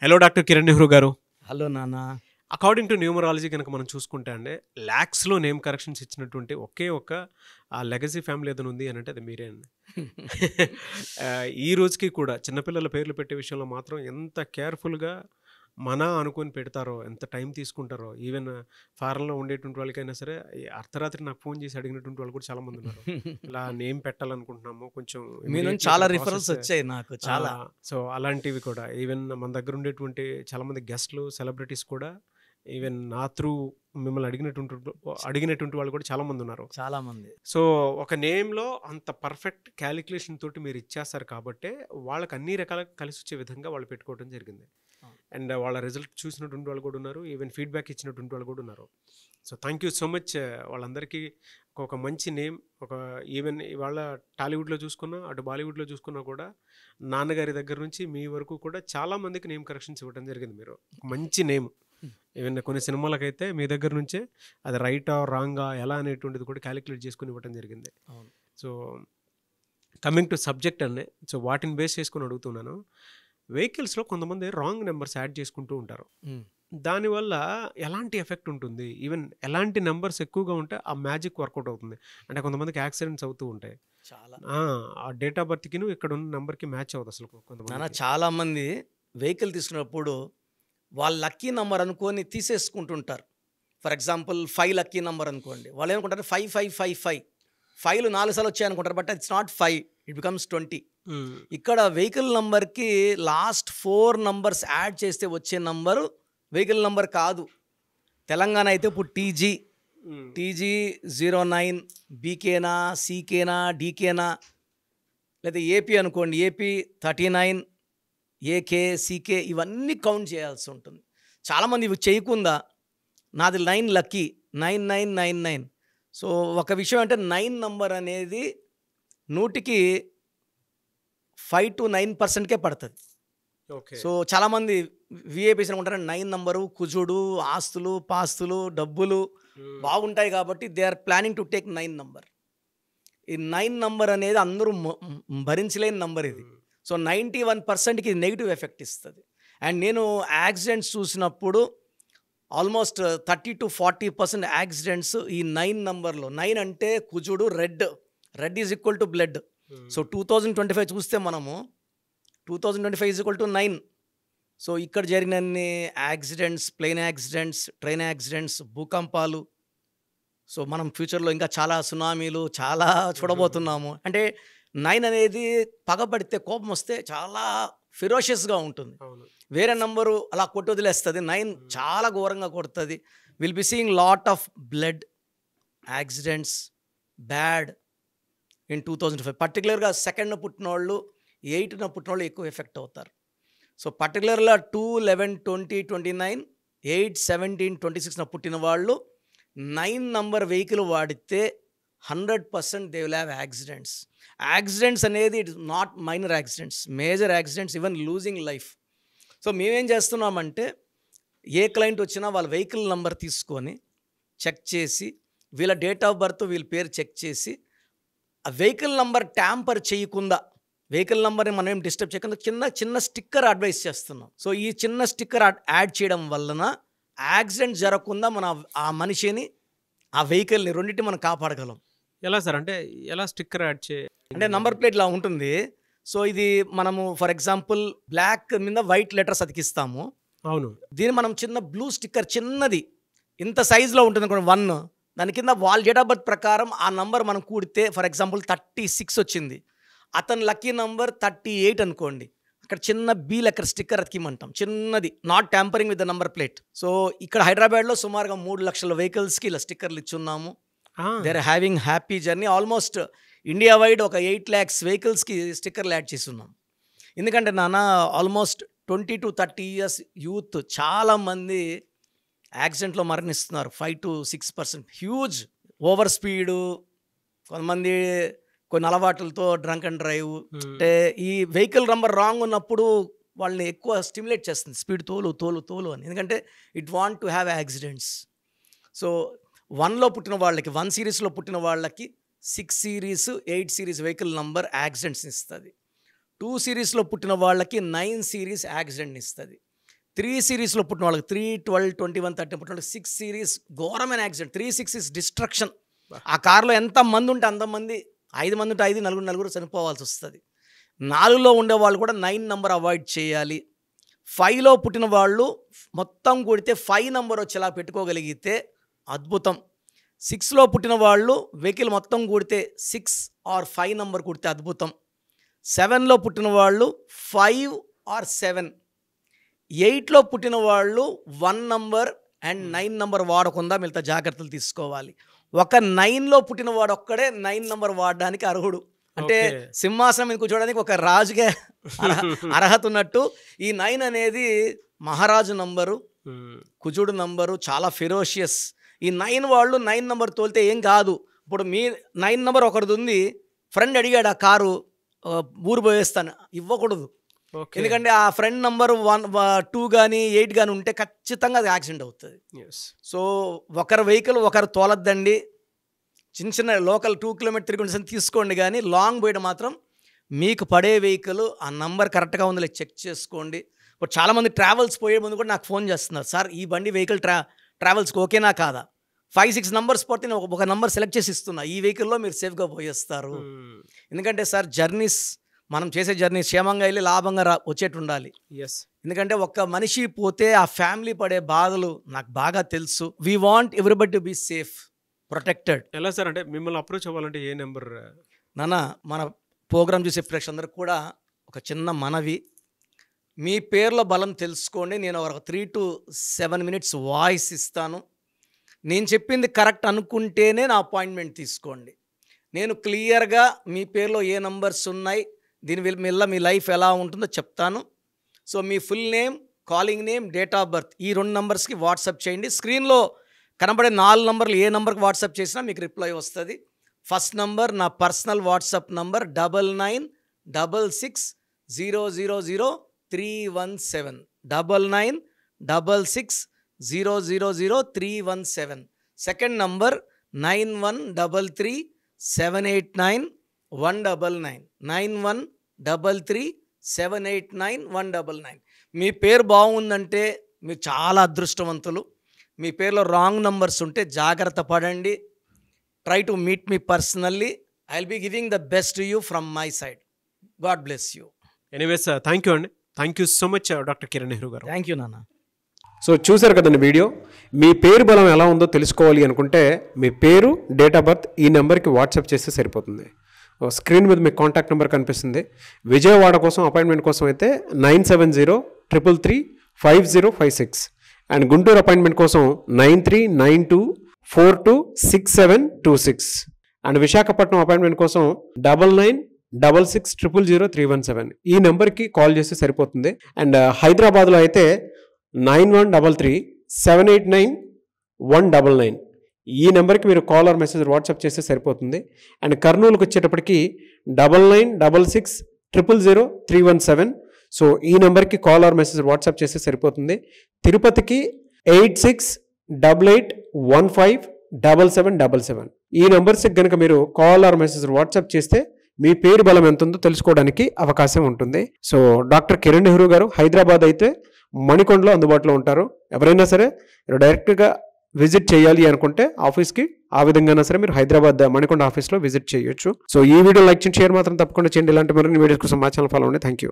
Hello doctor Kiran Nehru గారు. Hello నాన్న. According to numerology కనుక మనం చూసుకుంటే అండి, ల్యాక్స్లో నేమ్ కరెక్షన్స్ ఇచ్చినటువంటి ఒకే ఒక్క లెగసీ ఫ్యామిలీ ఏదైనా ఉంది అని అంటే అది మీరే అండి. ఈ రోజుకి కూడా చిన్నపిల్లల పేర్లు పెట్టే విషయంలో మాత్రం ఎంత కేర్ఫుల్గా మన అనుకొని పెడతారో, ఎంత టైం తీసుకుంటారో, ఈవెన్ ఫారెన్లో ఉండేటువంటి వాళ్ళకైనా సరే ఈ అర్ధరాత్రి నాకు ఫోన్ చేసి అడిగినటువంటి వాళ్ళు కూడా చాలామంది ఉన్నారు. ఇలా నేమ్ పెట్టాలనుకుంటున్నాము, కొంచెం మీ నుంచి చాలా రిఫరెన్స్ వచ్చాయి నాకు చాలా. సో అలాంటివి కూడా ఈవెన్ మన దగ్గర ఉండేటువంటి చాలామంది గెస్ట్లు, సెలబ్రిటీస్ కూడా ఈవెన్ నా త్రూ మిమ్మల్ని అడిగినటువంటి వాళ్ళు కూడా చాలామంది ఉన్నారు. చాలామంది. సో ఒక నేమ్లో అంత పర్ఫెక్ట్ క్యాలిక్యులేషన్ తోటి మీరు ఇచ్చేస్తారు కాబట్టే వాళ్ళకి అన్ని రకాలుగా కలిసి వచ్చే విధంగా వాళ్ళు పెట్టుకోవడం జరిగింది. అండ్ వాళ్ళ రిజల్ట్ చూసినటువంటి వాళ్ళు కూడా ఉన్నారు, ఈవెన్ ఫీడ్బ్యాక్ ఇచ్చినటువంటి వాళ్ళు కూడా ఉన్నారు. So thank you so much వాళ్ళందరికీ. ఒక మంచి నేమ్, ఒక ఈవెన్ ఇవాళ టాలీవుడ్లో చూసుకున్నా, అటు బాలీవుడ్లో చూసుకున్నా కూడా నాన్నగారి దగ్గర నుంచి మీ వరకు కూడా చాలామందికి నేమ్ కరెక్షన్స్ ఇవ్వడం జరిగింది. మీరు మంచి నేమ్, ఈవెన్ కొన్ని సినిమాలకైతే మీ దగ్గర నుంచే అది రైటా రాంగా ఎలా అనేటువంటిది కూడా క్యాలిక్యులేట్ చేసుకుని ఇవ్వడం జరిగింది. సో కమింగ్ టు సబ్జెక్ట్ అండి, సో వాటిని బేస్ చేసుకుని అడుగుతున్నాను. వెహికల్స్లో కొంతమంది రాంగ్ నెంబర్స్ యాడ్ చేసుకుంటూ ఉంటారు. దానివల్ల ఎలాంటి ఎఫెక్ట్ ఉంటుంది? ఈవెన్ ఎలాంటి నెంబర్స్ ఎక్కువగా ఉంటే ఆ మ్యాజిక్ వర్కౌట్ అవుతుంది? అంటే కొంతమందికి యాక్సిడెంట్స్ అవుతూ ఉంటాయి చాలా. ఆ డేట్ ఆఫ్ బర్త్కి ఇక్కడ ఉన్న నెంబర్కి మ్యాచ్ అవుతుంది అసలు కొంతమంది. చాలామంది వెహికల్ తీసుకున్నప్పుడు వాళ్ళ లక్కీ నెంబర్ అనుకొని తీసేసుకుంటుంటారు. ఫర్ ఎగ్జాంపుల్ 5 లక్కీ నెంబర్ అనుకోండి, వాళ్ళు ఏమనుకుంటారు 5555 5లు 4 సార్లు వచ్చాయి అనుకుంటారు. But it's not 5, it becomes 20. ఇక్కడ వెహికల్ నంబర్కి లాస్ట్ 4 నంబర్స్ యాడ్ చేస్తే వచ్చే నంబరు వెహికల్ నంబర్ కాదు. తెలంగాణ అయితే ఇప్పుడు టీజీ 09 బీకేనా, సీకేనా, డీకేనా, లేదా ఏపీ అనుకోండి ఏపీ 39 ఏకే, సీకే, ఇవన్నీ కౌంట్ చేయాల్సి ఉంటుంది. చాలామంది ఇవి చేయకుండా నాది 9 లక్కీ 9999. సో ఒక విషయం అంటే 9 నంబర్ అనేది 100కి 5 to 9%కే పడుతుంది. సో చాలామంది విఐపీస్ అనుకుంటారు 9 నంబరు కుజుడు, ఆస్తులు పాస్తులు డబ్బులు బాగుంటాయి కాబట్టి they are planning to take 9 number. ఈ 9 నంబర్ అనేది అందరూ భరించలేని నంబర్ ఇది. సో 91%కి నెగిటివ్ ఎఫెక్ట్ ఇస్తుంది. అండ్ నేను యాక్సిడెంట్స్ చూసినప్పుడు ఆల్మోస్ట్ 30 to 40% యాక్సిడెంట్స్ ఈ 9 నంబర్లో. 9 అంటే కుజుడు, red is equal to blood. So 2025 చూస్తే మనము 2025 ఈజ్ ఈక్వల్ టు 9. సో ఇక్కడ జరిగినన్ని accidents, plane accidents, train accidents, భూకంపాలు, సో మనం ఫ్యూచర్లో ఇంకా చాలా సునామీలు చాలా చూడబోతున్నాము. అంటే 9 అనేది పగబడితే, కోపం వస్తే చాలా ఫిరోషియస్గా ఉంటుంది. వేరే నంబరు అలా కొట్టి వదిలేస్తుంది, 9 చాలా ఘోరంగా కొడుతుంది. Will be seeing lot of blood accidents bad in 2005. పర్టికులర్గా 2nd పుట్టిన వాళ్ళు, 8న పుట్టిన వాళ్ళు ఎక్కువ ఎఫెక్ట్ అవుతారు. సో పర్టికులర్గా 2, 11, 20, 29, 8, 17, 26న పుట్టిన వాళ్ళు 9 నంబర్ వెహికల్ వాడితే 100% they will have accidents. Accidents అనేది it is not minor accidents, major accidents, even losing life. So మేమేం చేస్తున్నామంటే ఏ క్లయింట్ వచ్చినా వాళ్ళ వెహికల్ నెంబర్ తీసుకొని చెక్ చేసి, వీళ్ళ డేట్ ఆఫ్ బర్త్, వీళ్ళ పేరు చెక్ చేసి, ఆ వెహికల్ నెంబర్ ట్యాంపర్ చేయకుండా, వెహికల్ నెంబర్ని మనం ఏం డిస్టర్బ్ చేయకుండా చిన్న స్టిక్కర్ అడ్వైస్ చేస్తున్నాం. సో ఈ చిన్న స్టిక్కర్ యాడ్ చేయడం వలన యాక్సిడెంట్ జరగకుండా మన ఆ మనిషిని, ఆ వెహికల్ని, రెండింటిని మనం కాపాడగలం. ఎలా సార్? అంటే ఎలా స్టిక్కర్ యాడ్ అంటే నంబర్ ప్లేట్ ఇలా ఉంటుంది. సో ఇది మనము ఫర్ ఎగ్జాంపుల్ బ్లాక్ మీద వైట్ లెటర్స్ అతికిస్తాము. అవును. దీన్ని మనం చిన్న బ్లూ స్టిక్కర్, చిన్నది ఇంత సైజులో ఉంటుంది అనుకోండి 1, దాని కింద వాళ్ళ డేట్ ఆఫ్ బర్త్ ప్రకారం ఆ నంబర్ మనం కూడితే, ఫర్ ఎగ్జాంపుల్ 36 వచ్చింది, అతని లక్కీ నంబర్ 38 అనుకోండి, అక్కడ చిన్న బీ లెక్కర్ స్టిక్కర్ అతికిమంటాం, చిన్నది, not tampering with the number plate. So ఇక్కడ హైదరాబాద్లో సుమారుగా 3 లక్షల వెహికల్స్కి ఇలా స్టిక్కర్లు ఇచ్చున్నాము. They are having happy journey. Almost India wide ఒక 8 lakhs వెహికల్స్కి స్టిక్కర్లు యాడ్ చేస్తున్నాం. ఎందుకంటే నాన్న ఆల్మోస్ట్ 20 to 30 years యూత్ చాలామంది యాక్సిడెంట్లో మరణిస్తున్నారు. 5 to 6%. హ్యూజ్ ఓవర్ స్పీడు, కొంతమంది కొన్ని అలవాట్లతో డ్రంక్ అండ్ డ్రైవ్. అంటే ఈ వెహికల్ నంబర్ రాంగ్ ఉన్నప్పుడు వాళ్ళని ఎక్కువ స్టిమ్యులేట్ చేస్తుంది, స్పీడ్ తోలు అని. ఎందుకంటే it want to have accidents. So 1లో పుట్టిన వాళ్ళకి, 1 సిరీస్లో పుట్టిన వాళ్ళకి 6 series, 8 series vehicle number accidents ఇస్తుంది. 2 సిరీస్లో పుట్టిన వాళ్ళకి 9 series యాక్సిడెంట్ ఇస్తుంది. 3 సిరీస్లో పుట్టిన వాళ్ళకి 3, 12, 21, 30 పుట్టిన వాళ్ళకి 6 సిరీస్ ఘోరమైన యాక్సిడెంట్. 36 is destruction. ఆ కార్లో ఎంతమంది ఉంటే అంతమంది, 5 మంది ఉంటే 5, నలుగురు చనిపోవాల్సి వస్తుంది. 4లో ఉండేవాళ్ళు కూడా 9 నెంబర్ అవాయిడ్ చేయాలి. 5లో పుట్టిన వాళ్ళు మొత్తం కూడితే 5 నెంబర్ వచ్చేలా పెట్టుకోగలిగితే అద్భుతం. 6లో పుట్టిన వాళ్ళు వెహికల్ మొత్తం కూడితే 6 or 5 నెంబర్ కూడితే అద్భుతం. 7లో పుట్టిన వాళ్ళు 5 or 7. 8లో పుట్టిన వాళ్ళు 1 నంబర్ అండ్ 9 నంబర్ వాడకుండా మిగతా జాగ్రత్తలు తీసుకోవాలి. ఒక 9లో పుట్టిన వాడు ఒక్కడే 9 నంబర్ వాడడానికి అర్హుడు. అంటే సింహాసనం మీద కూర్చోడానికి ఒక రాజుగా అర్హత ఉన్నట్టు. ఈ 9 అనేది మహారాజు నంబరు, కుజుడు నంబరు, చాలా ఫెరోషియస్. ఈ 9 వాళ్ళు 9 నెంబర్ తోలితే ఏం కాదు. ఇప్పుడు మీ 9 నెంబర్ ఒకరిది ఉంది, ఫ్రెండ్ అడిగాడు ఆ కారు ఊరు పోయేస్తాను, ఇవ్వకూడదు. ఎందుకంటే ఆ ఫ్రెండ్ నెంబర్ 1, 2 కానీ 8 కానీ ఉంటే ఖచ్చితంగా అది యాక్సిడెంట్ అవుతుంది. సో ఒకరి వెహికల్ ఒకరు తోలద్దండి. చిన్న లోకల్ 2 కిలోమీటర్ తిరిగి తీసుకోండి, కానీ లాంగ్ పోయడం మాత్రం మీకు పడే వెహికల్ ఆ నంబర్ కరెక్ట్గా ఉందో చెక్ చేసుకోండి. ఇప్పుడు చాలామంది ట్రావెల్స్ పోయే ముందు కూడా నాకు ఫోన్ చేస్తున్నారు, సార్ ఈ బండి వెహికల్ ట్రావెల్స్కి ఓకేనా కాదా, 5-6 నంబర్స్ పోతే నేను ఒక నంబర్ సెలెక్ట్ చేసి ఇస్తున్నా, ఈ వెహికల్లో మీరు సేఫ్గా పోయేస్తారు. ఎందుకంటే సార్ జర్నీస్, మనం చేసే జర్నీ క్షేమంగా వెళ్ళి లాభంగా వచ్చేట్టు ఉండాలి. ఎందుకంటే ఒక్క మనిషి పోతే ఆ ఫ్యామిలీ పడే బాధలు నాకు బాగా తెలుసు. We want everybody to be safe, protected. ఎలా సార్ అంటే మిమ్మల్ని అప్రోచ్ అవ్వాలంటే ఏ నెంబర్? నాన్న, మన ప్రోగ్రామ్ చూసే ప్రేక్షకులందరికీ కూడా ఒక చిన్న మనవి, మీ పేర్ల బలం తెలుసుకోండి. నేను ఒక 3 to 7 minutes వాయిస్ ఇస్తాను. నేను చెప్పింది కరెక్ట్ అనుకుంటేనే నా అపాయింట్మెంట్ తీసుకోండి. నేను క్లియర్గా మీ పేరులో ఏ నంబర్స్ ఉన్నాయి, దీని వల్ల మీ లైఫ్ ఎలా ఉంటుందో చెప్తాను. So me full name, calling name, date of birth, ఈ 2 నంబర్స్కి వాట్సాప్ చేయండి. స్క్రీన్లో కనబడే 4 నంబర్లు ఏ నెంబర్కి వాట్సాప్ చేసినా మీకు రిప్లై వస్తుంది. ఫస్ట్ నంబర్ నా personal WhatsApp number 9966000317, 9966000317. Second number 9133789199, 9133789199. మీ పేరు బాగుందంటే మీరు చాలా అదృష్టవంతులు. మీ పేరులో రాంగ్ నంబర్స్ ఉంటే జాగ్రత్త పడండి. Try to meet me personally. I will be giving the best to you from my side. God bless you. Anyways thank you అండి. Thank you so much doctor Kiran Nehru garu. Thank you నాన్న. So చూసారు కదండి video. మీ పేరు బలం ఎలా ఉందో తెలుసుకోవాలి అనుకుంటే మీ పేరు, డేట్ ఆఫ్ బర్త్ ఈ నెంబర్కి వాట్సాప్ చేస్తే సరిపోతుంది. స్క్రీన్ మీద మీకు కాంటాక్ట్ నెంబర్ కనిపిస్తుంది. విజయవాడ కోసం అపాయింట్మెంట్ కోసం అయితే 9703335056 అండ్ గుంటూరు అపాయింట్మెంట్ కోసం 9392426726 అండ్ విశాఖపట్నం అపాయింట్మెంట్ కోసం 9966600317 ఈ నెంబర్కి కాల్ చేస్తే సరిపోతుంది. అండ్ హైదరాబాద్లో అయితే 9133789199 ఈ నెంబర్కి మీరు కాల్ ఆర్ మెసేజ్ వాట్సాప్ చేస్తే సరిపోతుంది. అండ్ కర్నూలుకి వచ్చేటప్పటికి 9966000317 సో ఈ నెంబర్కి కాల్ ఆర్ మెసేజ్ వాట్సాప్ చేస్తే సరిపోతుంది. తిరుపతికి 8688157777 ఈ నెంబర్స్కి కనుక మీరు కాల్ ఆర్ మెసేజ్ వాట్సాప్ చేస్తే మీ పేరు బలం ఎంత ఉందో తెలుసుకోవడానికి అవకాశం ఉంటుంది. సో డాక్టర్ కిరణ్ నెహ్రూ గారు హైదరాబాద్ అయితే మణికొండలో అందుబాటులో ఉంటారు. ఎవరైనా సరే డైరెక్ట్గా విజిట్ చేయాలి అనుకుంటే ఆఫీస్కి ఆ విధంగా సరే మీరు హైదరాబాద్ మణికొండ ఆఫీస్లో విజిట్ చేయొచ్చు. సో ఈ వీడియో లైక్ చేయండి, షేర్ మాత్రం తప్పకుండా చేయండి. ఇలాంటి మరిన్ని వీడియోస్ కోసం మా ఛానల్ ఫాలో అవ్వండి. Thank you.